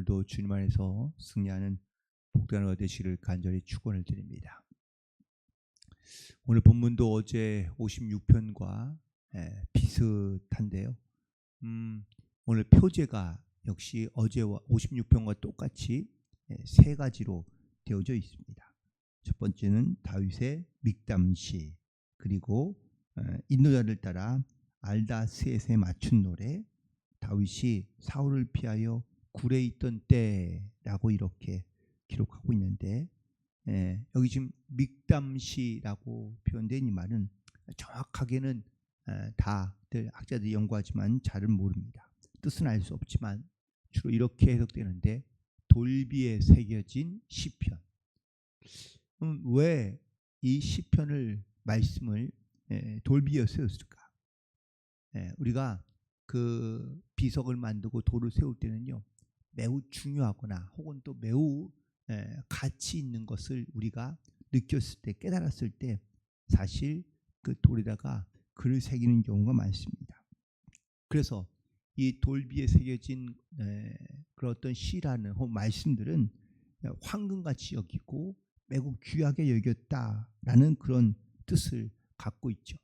오늘도 주님 안에서 승리하는 복된 하루가 되시기를 간절히 축원을 드립니다. 오늘 본문도 어제 56편과 비슷한데요. 오늘 표제가 역시 어제와 56편과 똑같이 세 가지로 되어져 있습니다. 첫 번째는 다윗의 믹담시, 그리고 인도자를 따라 알다스엣에 맞춘 노래, 다윗이 사울을 피하여 굴에 있던 때라고 이렇게 기록하고 있는데, 여기 지금 믹담시라고 표현된 이 말은 정확하게는 다들 학자들이 연구하지만 잘은 모릅니다. 뜻은 알 수 없지만 주로 이렇게 해석되는데, 돌비에 새겨진 시편. 왜 이 시편을 말씀을 돌비에 세웠을까? 우리가 그 비석을 만들고 돌을 세울 때는요, 매우 중요하거나 혹은 또 매우 가치 있는 것을 우리가 느꼈을 때, 깨달았을 때 사실 그 돌에다가 글을 새기는 경우가 많습니다. 그래서 이 돌비에 새겨진 그런 어떤 시라는 혹은 말씀들은 황금같이 여기고 매우 귀하게 여겼다라는 그런 뜻을 갖고 있죠.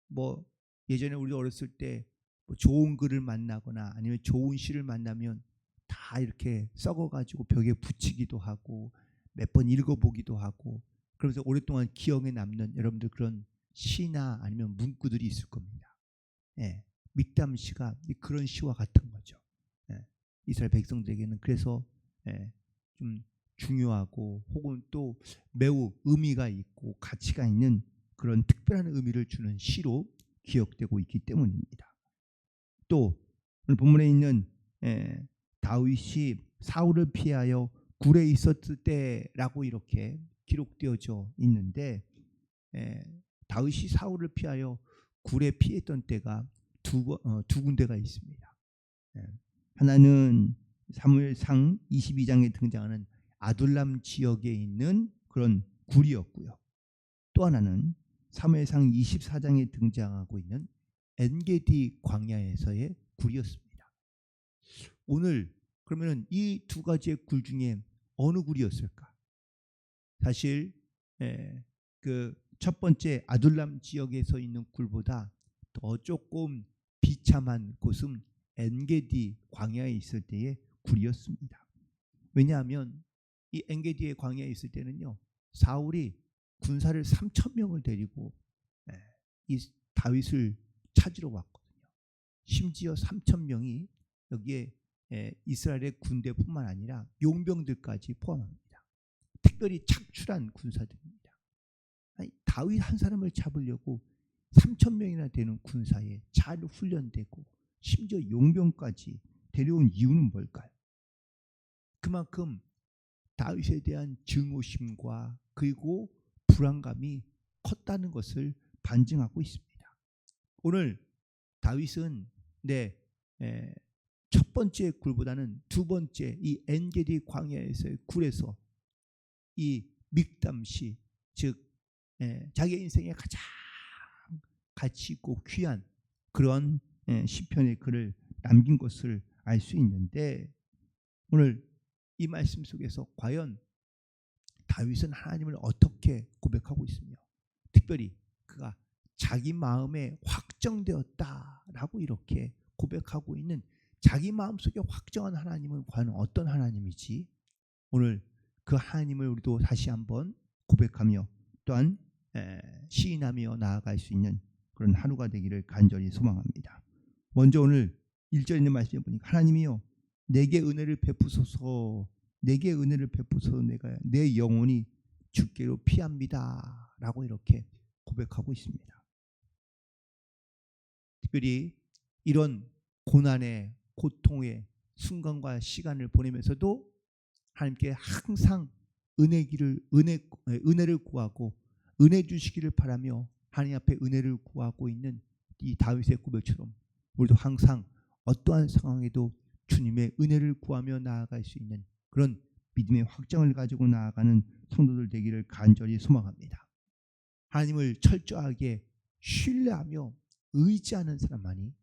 뭐 예전에 우리 어렸을 때 뭐 좋은 글을 만나거나 아니면 좋은 시를 만나면 다 이렇게 썩어가지고 벽에 붙이기도 하고 몇 번 읽어보기도 하고, 그러면서 오랫동안 기억에 남는 여러분들 그런 시나 아니면 문구들이 있을 겁니다. 믹담시가 그런 시와 같은 거죠. 이스라엘 백성들에게는 그래서 좀 중요하고 혹은 또 매우 의미가 있고 가치가 있는 그런 특별한 의미를 주는 시로 기억되고 있기 때문입니다. 또 오늘 본문에 있는 다윗이 사울을 피하여 굴에 있었을 때라고 이렇게 기록되어져 있는데, 다윗이 사울을 피하여 굴에 피했던 때가 두 군데가 있습니다. 하나는 사무엘상 22장에 등장하는 아둘람 지역에 있는 그런 굴이었고요. 또 하나는 사무엘상 24장에 등장하고 있는 엔게디 광야에서의 굴이었습니다. 오늘 그러면 이 두 가지의 굴 중에 어느 굴이었을까? 사실 그 첫 번째 아둘람 지역에서 있는 굴보다 더 조금 비참한 곳은 엔게디 광야에 있을 때의 굴이었습니다. 왜냐하면 이 엔게디의 광야에 있을 때는요, 사울이 군사를 3,000명을 데리고 이 다윗을 찾으러 왔거든요. 심지어 3,000명이 여기에 이스라엘의 군대뿐만 아니라 용병들까지 포함합니다. 특별히 착출한 군사들입니다. 아니, 다윗 한 사람을 잡으려고 3,000명이나 되는 군사에 잘 훈련되고 심지어 용병까지 데려온 이유는 뭘까요? 그만큼 다윗에 대한 증오심과 그리고 불안감이 컸다는 것을 반증하고 있습니다. 오늘 다윗은 첫 번째 굴보다는 두 번째 이 엔게디 광야에서의 굴에서 이 믹담시, 즉 자기 인생에 가장 가치 있고 귀한 그런 시편의 글을 남긴 것을 알 수 있는데, 오늘 이 말씀 속에서 과연 다윗은 하나님을 어떻게 고백하고 있으며, 특별히 그가 자기 마음에 확정되었다라고 이렇게 고백하고 있는 자기 마음속에 확정한 하나님은 과연 어떤 하나님이지? 오늘 그 하나님을 우리도 다시 한번 고백하며 또한 시인하며 나아갈 수 있는 그런 하루가 되기를 간절히 소망합니다. 먼저 오늘 1절에 있는 말씀에 보니까 하나님이여 내게 은혜를 베푸소서, 내게 은혜를 베푸소서, 내가 내 영혼이 주께로 피합니다 라고 이렇게 고백하고 있습니다. 특별히 이런 고난의 고통의 순간과 시간을 보내면서도 하나님께 항상 은혜를 구하고 은혜 주시기를 바라며 하나님 앞에 은혜를 구하고 있는 이 다윗의 고백처럼 우리도 항상 어떠한 상황에도 주님의 은혜를 구하며 나아갈 수 있는 그런 믿음의 확정을 가지고 나아가는 성도들 되기를 간절히 소망합니다. 하나님을 철저하게 신뢰하며 의지하는 사람만이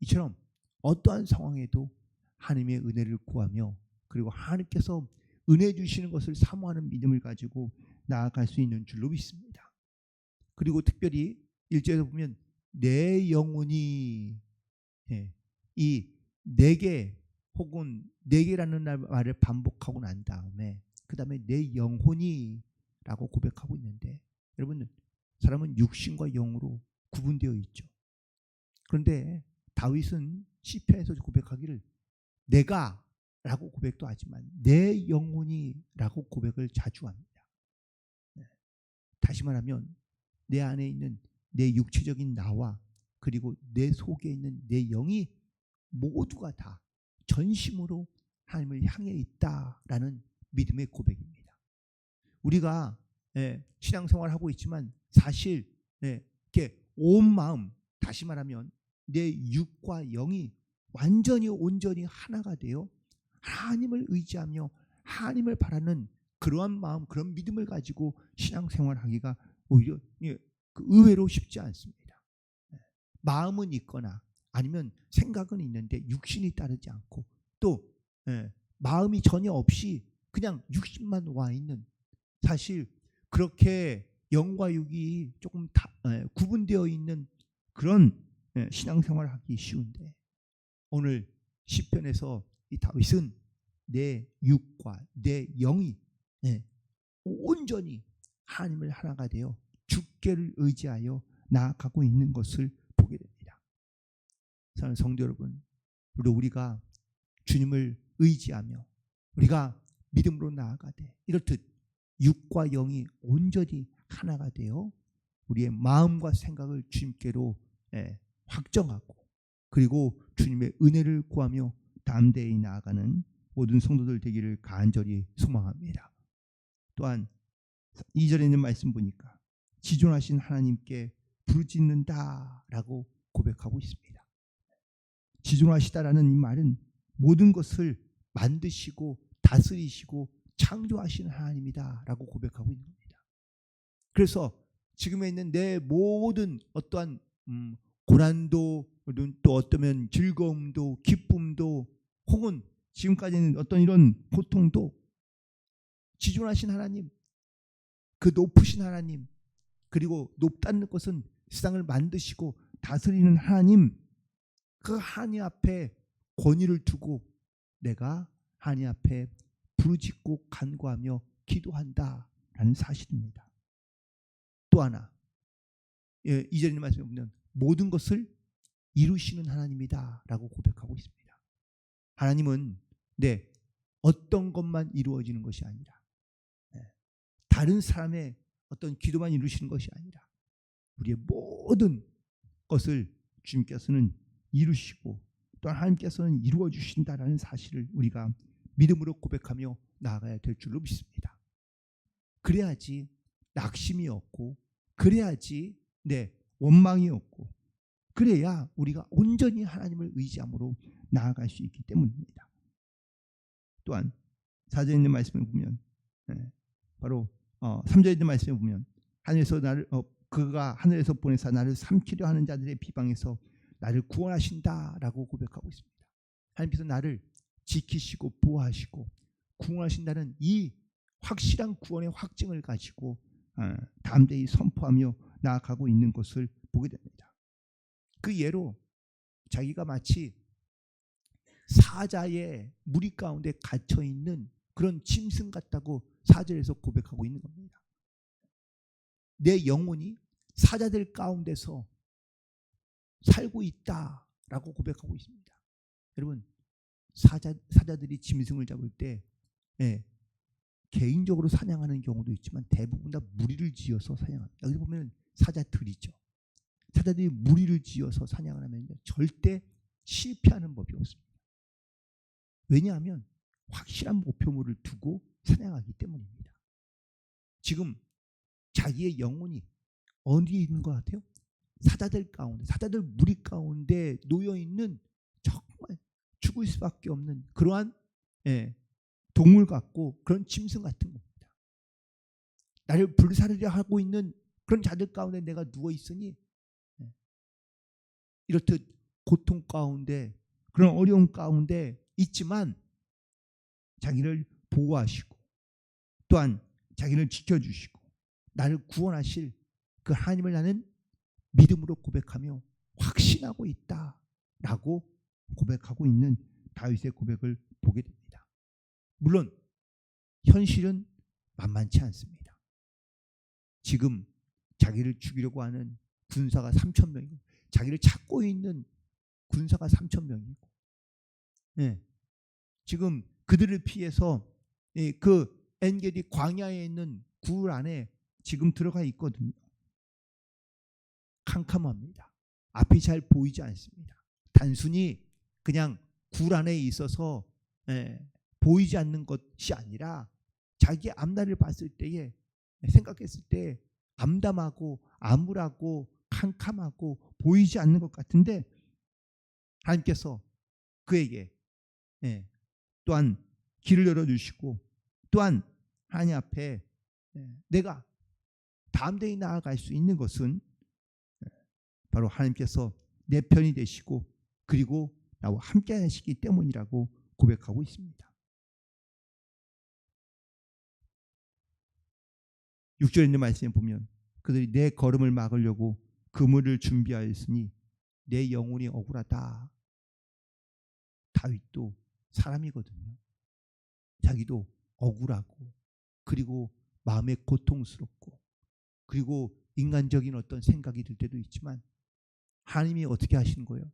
이처럼 어떠한 상황에도 하나님의 은혜를 구하며 그리고 하나님께서 은혜 주시는 것을 사모하는 믿음을 가지고 나아갈 수 있는 줄로 믿습니다. 그리고 특별히 1절에서 보면 내 영혼이, 이 내게 혹은 내게라는 말을 반복하고 난 다음에 그 다음에 내 영혼이 라고 고백하고 있는데, 여러분, 사람은 육신과 영으로 구분되어 있죠. 그런데 다윗은 시편에서 고백하기를 내가 라고 고백도 하지만 내 영혼이 라고 고백을 자주 합니다. 다시 말하면 내 안에 있는 내 육체적인 나와 그리고 내 속에 있는 내 영이 모두가 다 전심으로 하나님을 향해 있다라는 믿음의 고백입니다. 우리가 신앙생활을 하고 있지만 사실 이렇게 온 마음, 다시 말하면 내 육과 영이 완전히 온전히 하나가 되어 하나님을 의지하며 하나님을 바라는 그러한 마음, 그런 믿음을 가지고 신앙생활하기가 오히려 의외로 쉽지 않습니다. 마음은 있거나 아니면 생각은 있는데 육신이 따르지 않고 또 마음이 전혀 없이 그냥 육신만 와 있는, 사실 그렇게 영과 육이 조금 구분되어 있는 그런 신앙생활을 하기 쉬운데, 오늘 시편에서 이 다윗은 내 육과 내 영이 온전히 하나님을 하나가 되어 주께를 의지하여 나아가고 있는 것을 보게 됩니다. 사랑하는 성도 여러분, 우리가 주님을 의지하며 우리가 믿음으로 나아가되 이렇듯 육과 영이 온전히 하나가 되어 우리의 마음과 생각을 주님께로 확정하고 그리고 주님의 은혜를 구하며 담대히 나아가는 모든 성도들 되기를 간절히 소망합니다. 또한 2절에 있는 말씀 보니까 지존하신 하나님께 부르짖는다라고 고백하고 있습니다. 지존하시다라는 이 말은 모든 것을 만드시고 다스리시고 창조하신 하나님이다라고 고백하고 있는 겁니다. 그래서 지금에 있는 내 모든 어떠한 고난도 또 어쩌면 즐거움도 기쁨도 혹은 지금까지는 어떤 이런 고통도 지존하신 하나님, 그 높으신 하나님, 그리고 높다는 것은 세상을 만드시고 다스리는 하나님, 그 하나님 앞에 권위를 두고 내가 하나님 앞에 부르짖고 간구하며 기도한다라는 사실입니다. 또 하나, 2절의 말씀에 보면 모든 것을 이루시는 하나님이다라고 고백하고 있습니다. 하나님은 어떤 것만 이루어지는 것이 아니라 다른 사람의 어떤 기도만 이루시는 것이 아니라 우리의 모든 것을 주님께서는 이루시고 또 하나님께서는 이루어 주신다라는 사실을 우리가 믿음으로 고백하며 나아가야 될 줄로 믿습니다. 그래야지 낙심이 없고 그래야지 원망이 없고 그래야 우리가 온전히 하나님을 의지함으로 나아갈 수 있기 때문입니다. 또한 4절에 있는 말씀을 보면 바로 3절에 있는 말씀을 보면 하늘에서 나를 그가 하늘에서 보내사 나를 삼키려 하는 자들의 비방에서 나를 구원하신다라고 고백하고 있습니다. 하나님께서 나를 지키시고 보호하시고 구원하신다는 이 확실한 구원의 확증을 가지고 담대히 선포하며 나아가고 있는 것을 보게 됩니다. 그 예로 자기가 마치 사자의 무리 가운데 갇혀 있는 그런 짐승 같다고 4절에서 고백하고 있는 겁니다. 내 영혼이 사자들 가운데서 살고 있다라고 고백하고 있습니다. 여러분, 사자들이 짐승을 잡을 때 개인적으로 사냥하는 경우도 있지만 대부분 다 무리를 지어서 사냥합니다. 여기 보면 사자들이죠. 사자들이 무리를 지어서 사냥을 하면 절대 실패하는 법이 없습니다. 왜냐하면 확실한 목표물을 두고 사냥하기 때문입니다. 지금 자기의 영혼이 어디에 있는 것 같아요? 사자들 가운데, 사자들 무리 가운데 놓여있는 정말 죽을 수밖에 없는 그러한 동물 같고 그런 짐승 같은 겁니다. 나를 불사르려 하고 있는 그런 자들 가운데 내가 누워있으니 이렇듯 고통 가운데 그런 어려움 가운데 있지만 자기를 보호하시고 또한 자기를 지켜주시고 나를 구원하실 그 하나님을 나는 믿음으로 고백하며 확신하고 있다라고 고백하고 있는 다윗의 고백을 보게 됩니다. 물론 현실은 만만치 않습니다. 지금 자기를 죽이려고 하는 군사가 3,000명이고 자기를 찾고 있는 군사가 3,000명이고 지금 그들을 피해서 그 엔게디 광야에 있는 굴 안에 지금 들어가 있거든요. 캄캄합니다. 앞이 잘 보이지 않습니다. 단순히 그냥 굴 안에 있어서 보이지 않는 것이 아니라 자기 앞날을 봤을 때에 생각했을 때 암담하고 암울하고 캄캄하고 보이지 않는 것 같은데 하나님께서 그에게 또한 길을 열어주시고 또한 하나님 앞에 내가 담대히 나아갈 수 있는 것은 바로 하나님께서 내 편이 되시고 그리고 나와 함께 하시기 때문이라고 고백하고 있습니다. 6절에 있는 말씀에 보면 그들이 내 걸음을 막으려고 그물을 준비하였으니 내 영혼이 억울하다. 다윗도 사람이거든요. 자기도 억울하고 그리고 마음에 고통스럽고 그리고 인간적인 어떤 생각이 들 때도 있지만 하나님이 어떻게 하시는 거예요?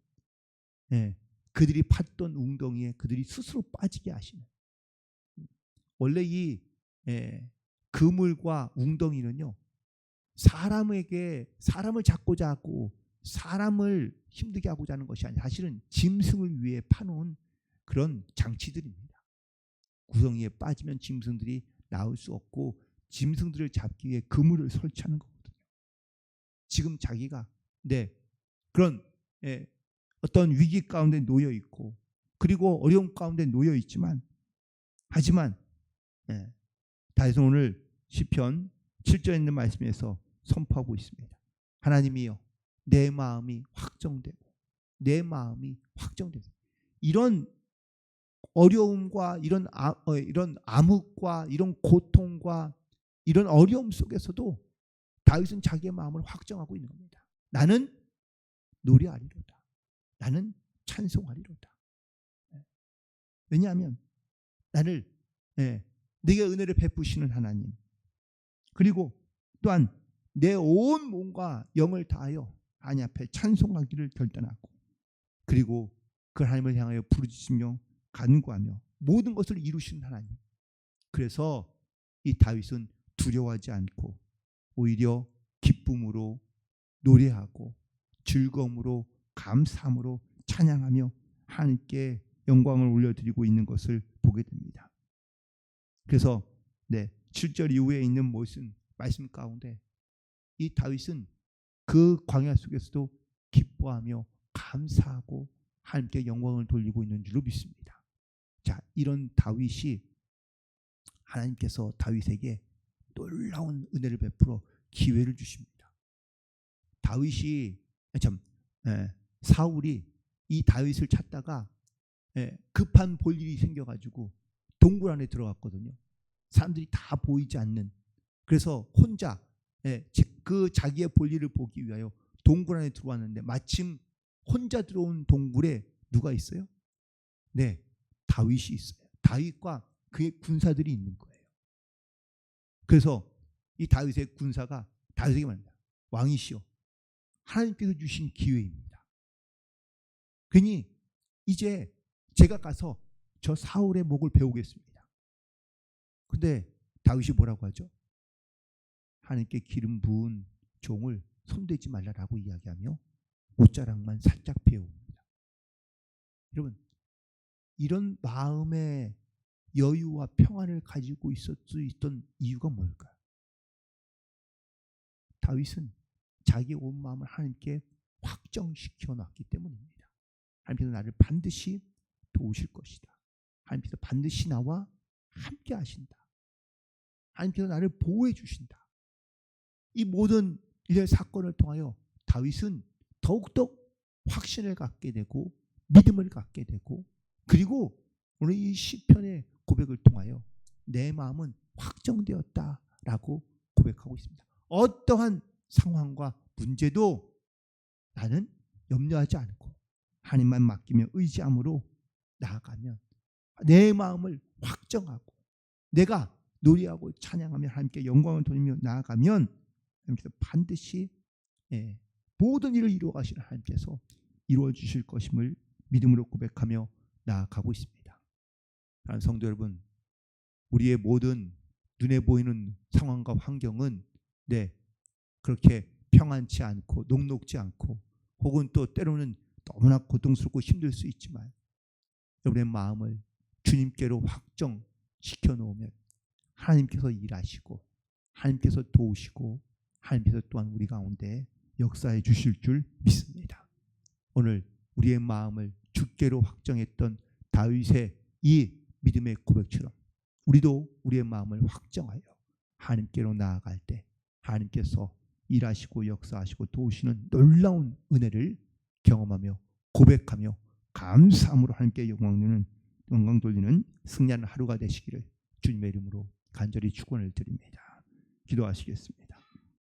그들이 팠던 웅덩이에 그들이 스스로 빠지게 하시는. 원래 이 그물과 웅덩이는요 사람을 잡고자 하고 사람을 힘들게 하고자 하는 것이 아니라 사실은 짐승을 위해 파놓은 그런 장치들입니다. 구덩이에 빠지면 짐승들이 나올 수 없고 짐승들을 잡기 위해 그물을 설치하는 거거든요. 지금 자기가 그런 어떤 위기 가운데 놓여 있고 그리고 어려움 가운데 놓여 있지만 하지만 다윗은 오늘 시편 7절에 있는 말씀에서 선포하고 있습니다. 하나님이여 내 마음이 확정되고 내 마음이 확정되고 이런 어려움과 이런 암흑과 이런 고통과 이런 어려움 속에서도 다윗은 자기의 마음을 확정하고 있는 겁니다. 나는 노래하리로다. 나는 찬송하리로다. 왜냐하면 나를 내게 은혜를 베푸시는 하나님 그리고 또한 내 온 몸과 영을 다하여 하나님 앞에 찬송하기를 결단하고 그리고 그 하나님을 향하여 부르짖으며 간구하며 모든 것을 이루시는 하나님. 그래서 이 다윗은 두려워하지 않고 오히려 기쁨으로 노래하고 즐거움으로 감사함으로 찬양하며 하나님께 영광을 올려드리고 있는 것을 보게 됩니다. 그래서 7절 이후에 있는 말씀 가운데 이 다윗은 그 광야 속에서도 기뻐하며 감사하고 하나님께 영광을 돌리고 있는 줄로 믿습니다. 자, 이런 다윗이 하나님께서 다윗에게 놀라운 은혜를 베풀어 기회를 주십니다. 사울이 이 다윗을 찾다가 급한 볼일이 생겨가지고 동굴 안에 들어갔거든요. 사람들이 다 보이지 않는. 그래서 혼자 그 자기의 볼일을 보기 위하여 동굴 안에 들어왔는데 마침 혼자 들어온 동굴에 누가 있어요? 다윗이 있어요. 다윗과 그의 군사들이 있는 거예요. 그래서 이 다윗의 군사가 다윗에게 말합니다. 왕이시여 하나님께서 주신 기회입니다. 그러니 이제 제가 가서 저 사울의 목을 베우겠습니다. 근데 다윗이 뭐라고 하죠? 하나님께 기름 부은 종을 손대지 말라라고 이야기하며 옷자락만 살짝 베어옵니다. 여러분 이런 마음의 여유와 평안을 가지고 있을 수 있던 이유가 뭘까요? 다윗은 자기의 온 마음을 하나님께 확정시켜 놨기 때문입니다. 하나님께서 나를 반드시 도우실 것이다. 하나님께서 반드시 나와 함께 하신다. 하나님께서 나를 보호해 주신다. 이 모든 일련의 사건을 통하여 다윗은 더욱더 확신을 갖게 되고 믿음을 갖게 되고 그리고 오늘 이 시편의 고백 고백을 통하여 내 마음은 확정되었다라고 고백하고 있습니다. 어떠한 상황과 문제도 나는 염려하지 않고 하나님만 맡기며 의지함으로 나아가면 내 마음을 확정하고 내가 노래하고 찬양하며 하나님께 영광을 돌리며 나아가면 하나님께서 반드시 모든 일을 이루어 가시는 하나님께서 이루어 주실 것임을 믿음으로 고백하며 나아가고 있습니다. 사랑하는 성도 여러분, 우리의 모든 눈에 보이는 상황과 환경은 그렇게 평안치 않고 녹록지 않고 혹은 또 때로는 너무나 고통스럽고 힘들 수 있지만 여러분의 마음을 주님께로 확정시켜 놓으면 하나님께서 일하시고 하나님께서 도우시고 하나님께서 또한 우리 가운데 역사해 주실 줄 믿습니다. 오늘 우리의 마음을 주께로 확정했던 다윗의 이 믿음의 고백처럼 우리도 우리의 마음을 확정하여 하나님께로 나아갈 때 하나님께서 일하시고 역사하시고 도우시는 놀라운 은혜를 경험하며 고백하며 감사함으로 하나님께 영광 돌리는 승리하는 하루가 되시기를 주님의 이름으로 간절히 축원을 드립니다. 기도하시겠습니다.